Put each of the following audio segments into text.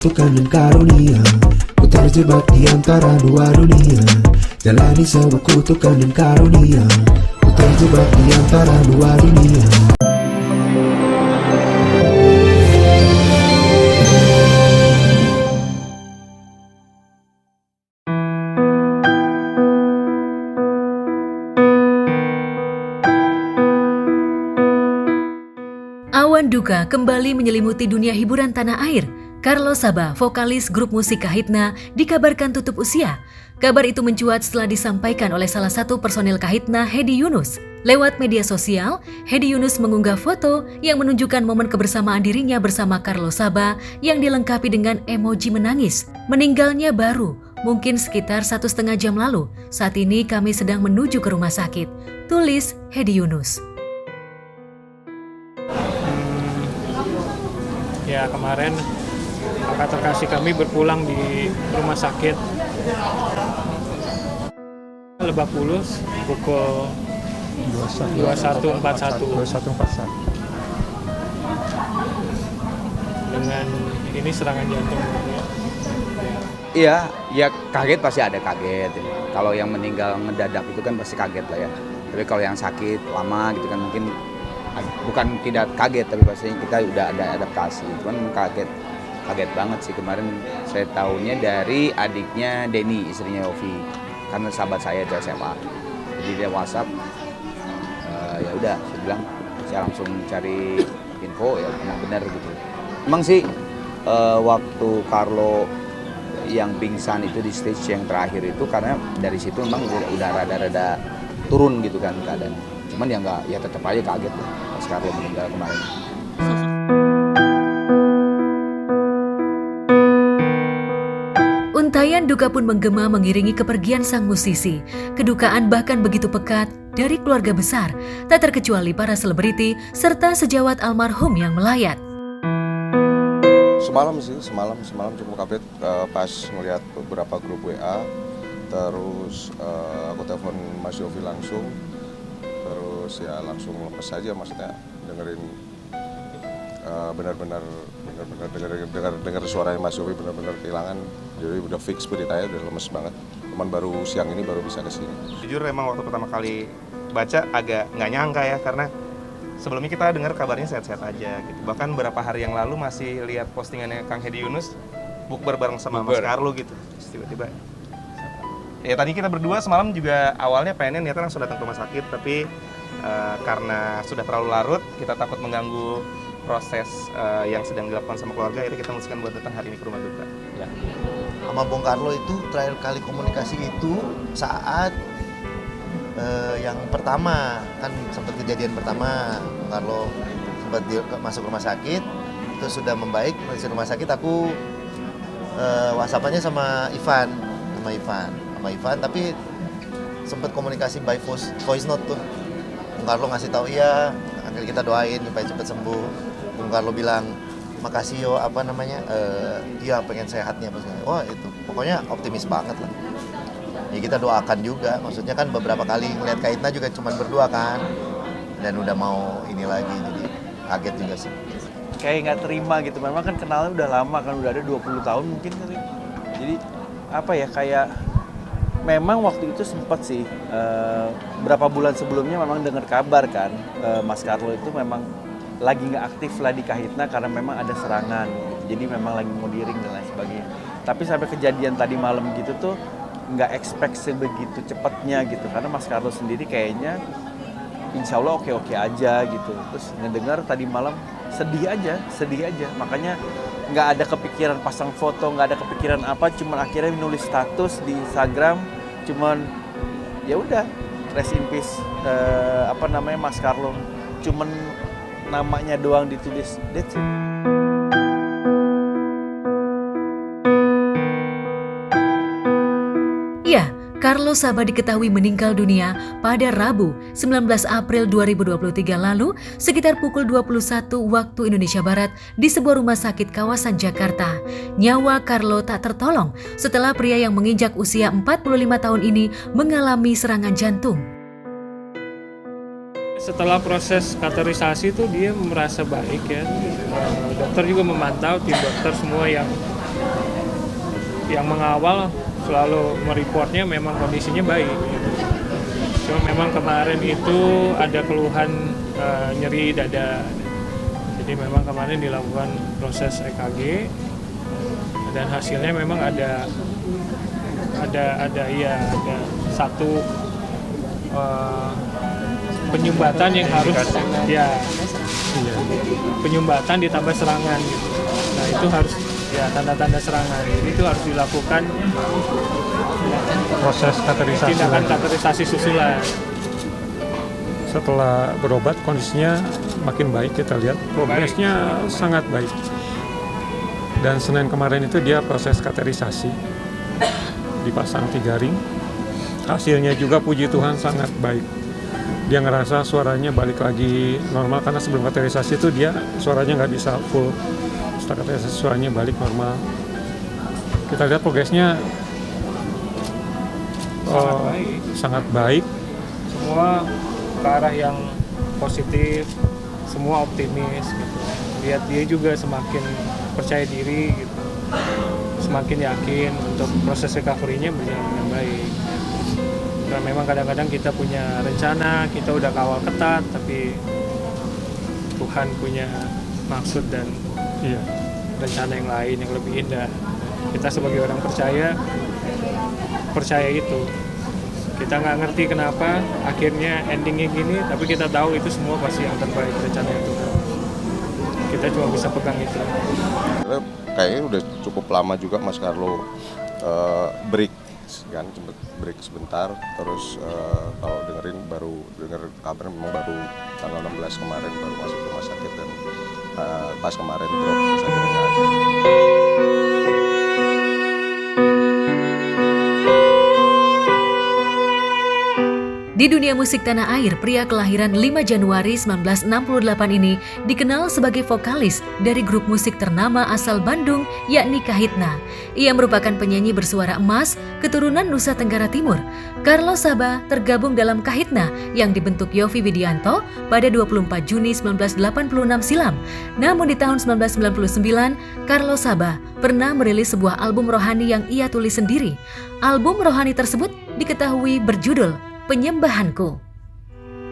Tuhan dan karunia, ku terjebak di antara dua dunia. Jalani sebuah kutukan dan karunia, ku terjebak di antara dua dunia. Awan duka kembali menyelimuti dunia hiburan tanah air. Carlos Saba, vokalis grup musik Kahitna, dikabarkan tutup usia. Kabar itu mencuat setelah disampaikan oleh salah satu personil Kahitna, Hedi Yunus. Lewat media sosial, Hedi Yunus mengunggah foto yang menunjukkan momen kebersamaan dirinya bersama Carlos Saba yang dilengkapi dengan emoji menangis. Meninggalnya baru, mungkin sekitar 1,5 jam lalu. Saat ini kami sedang menuju ke rumah sakit. Tulis Hedi Yunus. Ya, kemarin kakak terkasih kami berpulang di rumah sakit Lebak Bulus pukul 21.41 dengan ini serangan jantung. Iya, ya kaget pasti ada kaget. Kalau yang meninggal ngedadak itu kan pasti kaget lah ya. Tapi kalau yang sakit lama gitu kan mungkin bukan tidak kaget, tapi pasti kita udah ada adaptasi. Cuman kaget banget sih kemarin. Saya tahunya dari adiknya Denny, istrinya Yofi, karena sahabat saya di SMA. Jadi dia WhatsApp, ya udah saya bilang, saya langsung cari info, ya memang benar gitu. Emang sih waktu Carlo yang pingsan itu di stage yang terakhir itu, karena dari situ memang udah rada-rada turun gitu kan keadaan. Cuman ya nggak, ya tetap aja kaget loh pas Carlo meninggal kemarin. Untayan duka pun menggema mengiringi kepergian sang musisi. Kedukaan bahkan begitu pekat dari keluarga besar, tak terkecuali para selebriti serta sejawat almarhum yang melayat. Semalam cukup kaget pas melihat beberapa grup WA, terus aku telepon Mas Yofi langsung, terus ya langsung lemes saja, maksudnya dengerin benar-benar dengar suaranya Mas Yofi, benar-benar kehilangan. Jadi udah fix beritanya, udah lemes banget. Cuman baru siang ini baru bisa kesini. Jujur emang waktu pertama kali baca agak nggak nyangka ya, karena sebelumnya kita dengar kabarnya sehat-sehat aja gitu. Bahkan beberapa hari yang lalu masih lihat postingannya Kang Hedi Yunus bukber bareng sama Mas Carlo gitu. Terus tiba-tiba ya tadi kita berdua semalam juga awalnya pengennya niatnya langsung datang ke rumah sakit, tapi karena sudah terlalu larut, kita takut mengganggu proses yang sedang dilakukan sama keluarga, akhirnya kita memutuskan buat datang hari ini ke rumah duka. Ya. Sama Bung Carlo itu terakhir kali komunikasi itu saat yang pertama, kan sempat kejadian pertama, Bung Carlo sempat masuk rumah sakit, itu sudah membaik, masih rumah sakit, aku WhatsApp-annya sama Ivan, tapi sempat komunikasi by voice note tuh. Bung Carlo ngasih tahu iya, akhirnya kita doain supaya cepat sembuh. Bung Carlo bilang makasih yo, iya pengen sehatnya apa segala. Wah itu pokoknya optimis banget lah. Ya kita doakan juga, maksudnya kan beberapa kali ngeliat Kahitna juga cuma berdua kan, dan udah mau ini lagi, jadi kaget juga sih. Kayak nggak terima gitu, memang kan kenalnya udah lama kan, udah ada 20 tahun mungkin kali. Jadi apa ya, kayak memang waktu itu sempat sih berapa bulan sebelumnya memang dengar kabar kan Mas Carlo itu memang lagi nggak aktif lah di Kahitna karena memang ada serangan gitu. Jadi memang lagi mau diring dan lain sebagainya. Tapi sampai kejadian tadi malam gitu tuh nggak expect sebegitu cepatnya gitu, karena Mas Carlo sendiri kayaknya insya Allah oke-oke aja gitu. Terus ngedengar tadi malam sedih aja, makanya nggak ada kepikiran pasang foto, nggak ada kepikiran apa, cuman akhirnya nulis status di Instagram, cuman ya udah rest in peace Mas Carlo, cuman namanya doang ditulis, that's it. Ya, Carlos Saba diketahui meninggal dunia pada Rabu 19 April 2023 lalu sekitar pukul 21 waktu Indonesia Barat di sebuah rumah sakit kawasan Jakarta. Nyawa Carlo tak tertolong setelah pria yang menginjak usia 45 tahun ini mengalami serangan jantung. Setelah proses kateterisasi itu dia merasa baik ya. Dokter juga memantau, tim dokter semua yang yang mengawal selalu mereportnya memang kondisinya baik. Cuma memang kemarin itu ada keluhan nyeri dada. Jadi memang kemarin dilakukan proses EKG dan hasilnya memang ada satu penyumbatan yang harus penyumbatan ditambah serangan gitu. Nah itu harus tanda-tanda serangan itu harus dilakukan proses kateterisasi. Tindakan kateterisasi susulan. Setelah berobat kondisinya makin baik, kita lihat progresnya sangat baik. Dan Senin kemarin itu dia proses kateterisasi, dipasang 3 ring. Hasilnya juga puji Tuhan sangat baik. Dia ngerasa suaranya balik lagi normal, karena sebelum kateterisasi itu dia suaranya nggak bisa full. Setelah kateterisasi suaranya balik normal. Kita lihat progresnya sangat baik. Semua ke arah yang positif, semua optimis gitu. Lihat dia juga semakin percaya diri gitu. Semakin yakin untuk proses recovery-nya berjalan dengan baik. Karena memang kadang-kadang kita punya rencana, kita udah kawal ketat, tapi Tuhan punya maksud dan rencana yang lain yang lebih indah. Kita sebagai orang percaya itu. Kita nggak ngerti kenapa akhirnya endingnya gini, tapi kita tahu itu semua pasti yang terbaik rencana itu. Kita cuma bisa pegang itu. Kayaknya udah cukup lama juga Mas Carlo break kan, break sebentar. Terus kalau denger kabar memang baru tanggal 16 kemarin baru masuk rumah sakit, dan pas kemarin drop terus akhirnya nggak ada. Di dunia musik tanah air, pria kelahiran 5 Januari 1968 ini dikenal sebagai vokalis dari grup musik ternama asal Bandung, yakni Kahitna. Ia merupakan penyanyi bersuara emas, keturunan Nusa Tenggara Timur. Carlos Saba tergabung dalam Kahitna yang dibentuk Yovie Widianto pada 24 Juni 1986 silam. Namun di tahun 1999, Carlos Saba pernah merilis sebuah album rohani yang ia tulis sendiri. Album rohani tersebut diketahui berjudul Penyembahanku.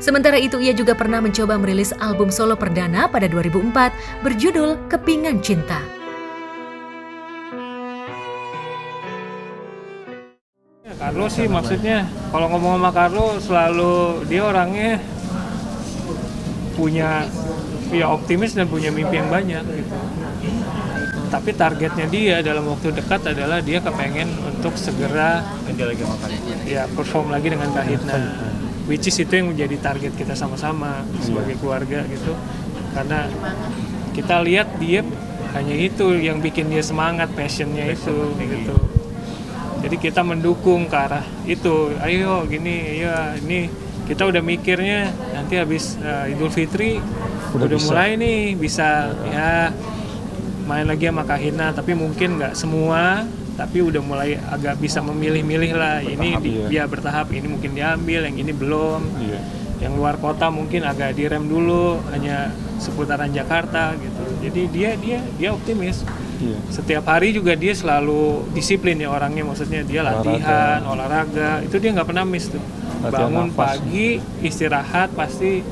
Sementara itu ia juga pernah mencoba merilis album solo perdana pada 2004 berjudul Kepingan Cinta. Carlo sih maksudnya, kalau ngomong sama Carlo selalu dia orangnya punya optimis dan punya mimpi yang banyak gitu. Tapi targetnya dia dalam waktu dekat adalah dia kepengen untuk segera perform lagi dengan Kahitna, which is itu yang menjadi target kita sama-sama sebagai keluarga gitu. Karena kita lihat dia hanya itu yang bikin dia semangat, passionnya itu gitu. Jadi kita mendukung ke arah itu. Ayo gini, ya ini kita udah mikirnya nanti habis Idul Fitri udah mulai nih bisa ya main lagi sama Kahitna, tapi mungkin nggak semua, tapi udah mulai agak bisa memilih-milih lah. Ini bertahap, ini mungkin diambil, yang ini belum. Yang luar kota mungkin agak direm dulu, hanya seputaran Jakarta gitu. Jadi dia optimis. Setiap hari juga dia selalu disiplin ya orangnya, maksudnya dia latihan, olahraga, itu dia nggak pernah miss tuh. Bangun pagi, istirahat, pasti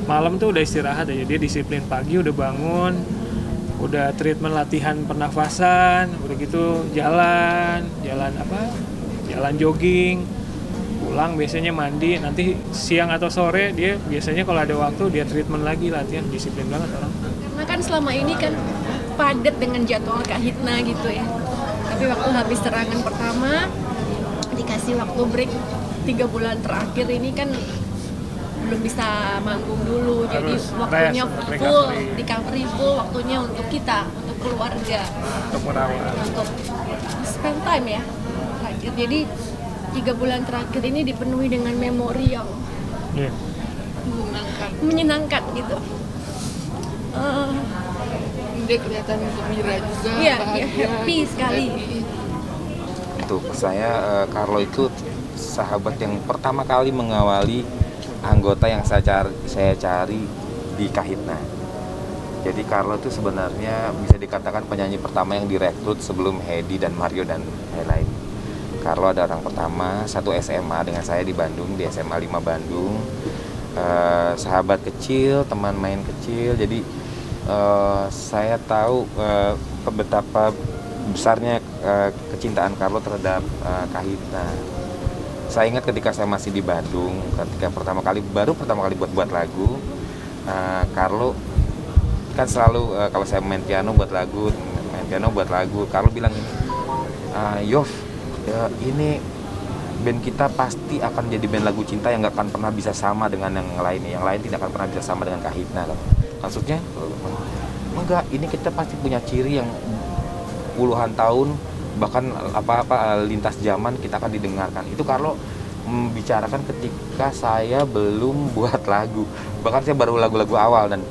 malam tuh udah istirahat aja. Dia disiplin pagi udah bangun, udah treatment latihan pernafasan, udah gitu jalan jogging, pulang biasanya mandi, nanti siang atau sore dia biasanya kalau ada waktu dia treatment lagi, latihan, disiplin banget orang. Karena kan selama ini kan padat dengan jadwal Kahitna gitu ya, tapi waktu habis serangan pertama dikasih waktu break 3 bulan terakhir ini kan belum bisa manggung dulu, jadi waktunya full, recovery full, waktunya untuk kita, untuk keluarga, untuk merawat, untuk spend time ya terakhir. Jadi 3 bulan terakhir ini dipenuhi dengan memori yang menyenangkan gitu. Dia kelihatan gembira juga, bahagia, happy sekali. Untuk saya, Carlo itu sahabat yang pertama kali mengawali anggota yang saya cari di Kahitna. Jadi Carlo itu sebenarnya bisa dikatakan penyanyi pertama yang direkrut sebelum Hedi dan Mario dan lain-lain. Carlo ada orang pertama, satu SMA dengan saya di Bandung, di SMA 5 Bandung. Sahabat kecil, teman main kecil. Jadi saya tahu betapa besarnya kecintaan Carlo terhadap Kahitna. Saya ingat ketika saya masih di Bandung, ketika baru pertama kali buat lagu, Carlo kan selalu kalau saya main piano buat lagu, Carlo bilang ini, Yov, ini band kita pasti akan jadi band lagu cinta yang nggak akan pernah bisa sama dengan yang lain tidak akan pernah bisa sama dengan Kahitna. Maksudnya enggak, ini kita pasti punya ciri yang puluhan tahun bahkan lintas zaman kita akan didengarkan. Itu Carlo membicarakan ketika saya belum buat lagu, bahkan saya baru lagu-lagu awal dan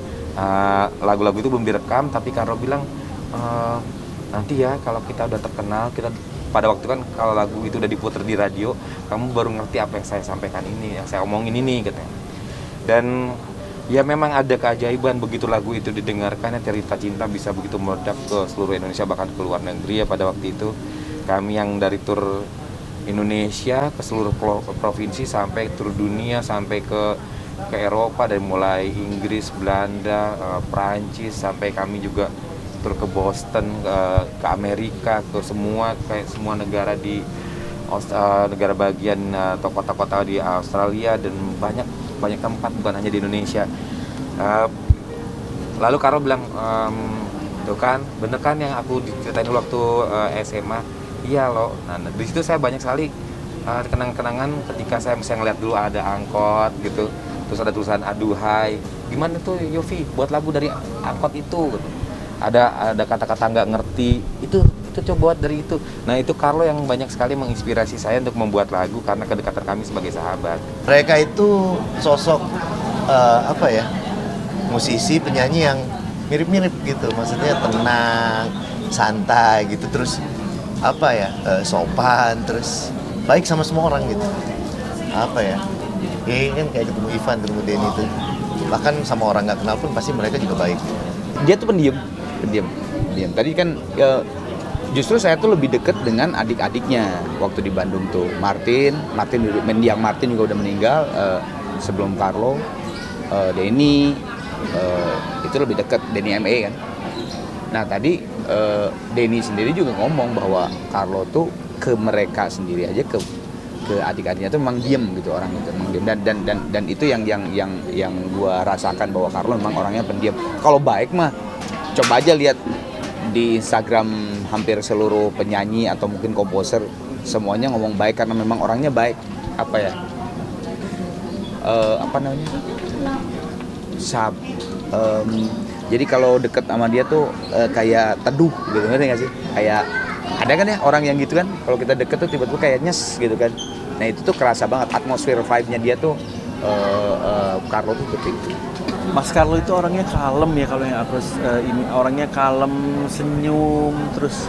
lagu-lagu itu belum direkam, tapi Carlo bilang nanti ya kalau kita udah terkenal, kita pada waktu kan kalau lagu itu udah diputar di radio, kamu baru ngerti apa yang saya sampaikan ini, yang saya omongin ini katanya. Dan ya memang ada keajaiban begitu lagu itu didengarkan, ya cerita cinta bisa begitu meledak ke seluruh Indonesia bahkan ke luar negeri ya pada waktu itu. Kami yang dari tur Indonesia ke seluruh provinsi sampai tur dunia sampai ke Eropa, dari mulai Inggris, Belanda, Prancis, sampai kami juga tur ke Boston, ke Amerika, ke semua negara di negara bagian atau kota-kota di Australia dan banyak tempat bukan hanya di Indonesia. Lalu Carlo bilang, tuh kan, bener kan yang aku diceritain dulu waktu SMA? Iya loh. Nah di situ saya banyak sekali kenang-kenangan ketika saya misalnya ngeliat dulu ada angkot gitu. Terus ada tulisan aduhai, gimana tuh Yofi buat lagu dari angkot itu gitu. Ada kata-kata nggak ngerti, itu coba buat dari itu. Nah itu Carlo yang banyak sekali menginspirasi saya untuk membuat lagu karena kedekatan kami sebagai sahabat. Mereka itu sosok musisi, penyanyi yang mirip-mirip gitu, maksudnya tenang, santai gitu, terus sopan, terus baik sama semua orang gitu. Ini kan kayak ketemu Ivan, ketemu Denny itu, bahkan sama orang nggak kenal pun pasti mereka juga baik. Dia tuh pendiam. Tadi kan justru saya tuh lebih deket dengan adik-adiknya waktu di Bandung tuh. Mendiang Martin juga udah meninggal sebelum Carlo. Denny itu lebih deket, Denny ME kan. Nah tadi Denny sendiri juga ngomong bahwa Carlo tuh ke mereka sendiri aja, ke adik-adiknya tuh memang diem gitu, orang itu memang diem, dan itu yang gua rasakan bahwa Carlo memang orangnya pendiam. Kalau baik mah coba aja lihat di Instagram hampir seluruh penyanyi atau mungkin komposer semuanya ngomong baik karena memang orangnya baik. Jadi kalau deket sama dia tuh kayak teduh gitu, ngerti nggak sih? Kayak ada kan ya orang yang gitu kan, kalau kita deket tuh tiba-tiba kayak nyes gitu kan. Nah itu tuh kerasa banget atmosfer vibe-nya dia tuh. Carlo tuh seperti itu. Mas Carlo itu orangnya kalem ya, kalau yang aku ini orangnya kalem, senyum, terus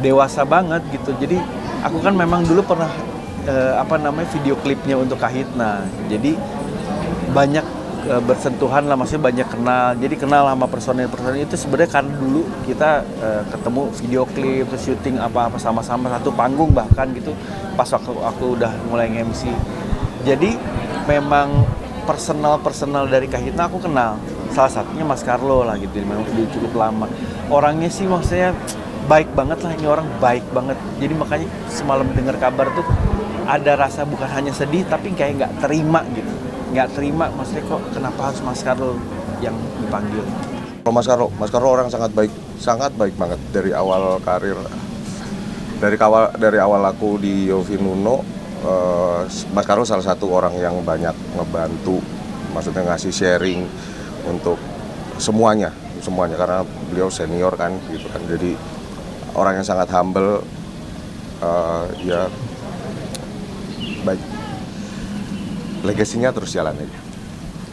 dewasa banget gitu. Jadi aku kan memang dulu pernah video klipnya untuk Kahitna. Jadi banyak bersentuhan lah, maksudnya banyak kenal. Jadi kenal sama personil itu sebenarnya karena dulu kita ketemu video klip, terus syuting apa-apa sama-sama satu panggung bahkan gitu pas aku udah mulai nge-MC. Jadi memang personal dari Kahitna aku kenal. Salah satunya Mas Carlo lah gitu, memang udah cukup lama. Orangnya sih maksudnya baik banget lah, ini orang baik banget. Jadi makanya semalam dengar kabar tuh ada rasa bukan hanya sedih tapi kayak nggak terima gitu. Nggak terima, maksudnya kok kenapa harus Mas Carlo yang dipanggil? Mas Carlo orang sangat baik banget dari awal karir, dari awal aku di Yofi Nuno. Mas Carlo salah satu orang yang banyak ngebantu, maksudnya ngasih sharing untuk semuanya karena beliau senior kan gitu kan, jadi orang yang sangat humble, ya baik. Legasinya terus jalan aja.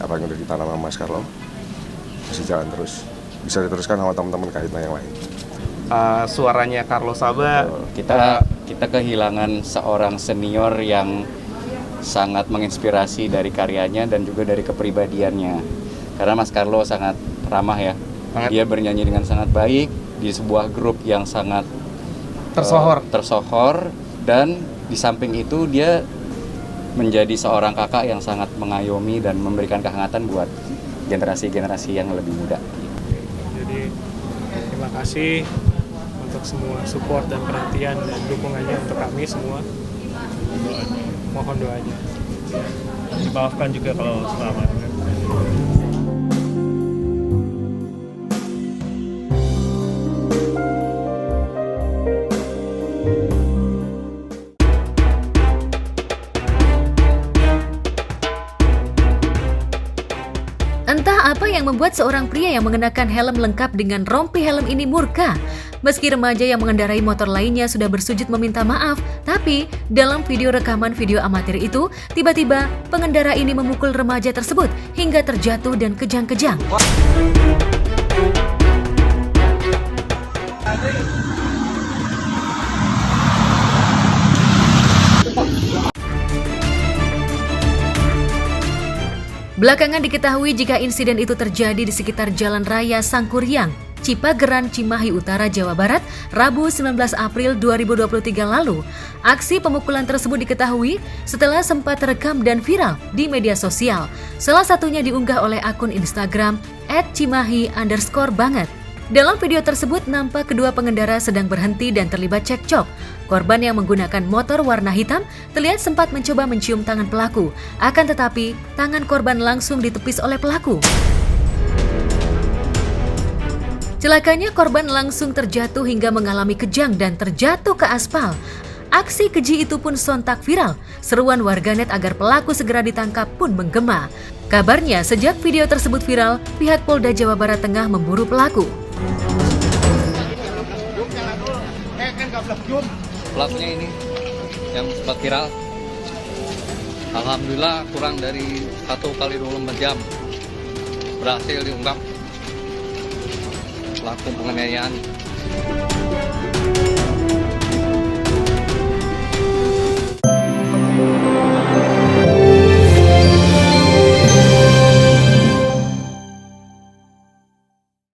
Apa yang udah ditanam sama Mas Carlo masih jalan terus. Bisa diteruskan sama teman-teman Kahitna yang lain. Suaranya Carlo Saba, kita kehilangan seorang senior yang sangat menginspirasi dari karyanya dan juga dari kepribadiannya. Karena Mas Carlo sangat ramah ya. Dia bernyanyi dengan sangat baik di sebuah grup yang sangat tersohor, dan di samping itu dia menjadi seorang kakak yang sangat mengayomi dan memberikan kehangatan buat generasi-generasi yang lebih muda. Jadi terima kasih untuk semua support dan perhatian dan dukungannya untuk kami semua. Mohon doanya. Dimaafkan juga kalau selama Entah apa yang membuat seorang pria yang mengenakan helm lengkap dengan rompi helm ini murka. Meski remaja yang mengendarai motor lainnya sudah bersujud meminta maaf, tapi dalam video rekaman video amatir itu, tiba-tiba pengendara ini memukul remaja tersebut hingga terjatuh dan kejang-kejang. Belakangan diketahui jika insiden itu terjadi di sekitar Jalan Raya Sangkuriang, Cipageran, Cimahi Utara, Jawa Barat, Rabu 19 April 2023 lalu. Aksi pemukulan tersebut diketahui setelah sempat terekam dan viral di media sosial. Salah satunya diunggah oleh akun Instagram @cimahi_banget. Dalam video tersebut nampak kedua pengendara sedang berhenti dan terlibat cekcok. Korban yang menggunakan motor warna hitam terlihat sempat mencoba mencium tangan pelaku. Akan tetapi, tangan korban langsung ditepis oleh pelaku. Celakanya korban langsung terjatuh hingga mengalami kejang dan terjatuh ke aspal. Aksi keji itu pun sontak viral. Seruan warganet agar pelaku segera ditangkap pun menggema. Kabarnya sejak video tersebut viral, pihak Polda Jawa Barat tengah memburu pelaku. Pelakunya ini yang sempat viral, alhamdulillah kurang dari 1x24 jam berhasil diungkap pelaku penganiayaan.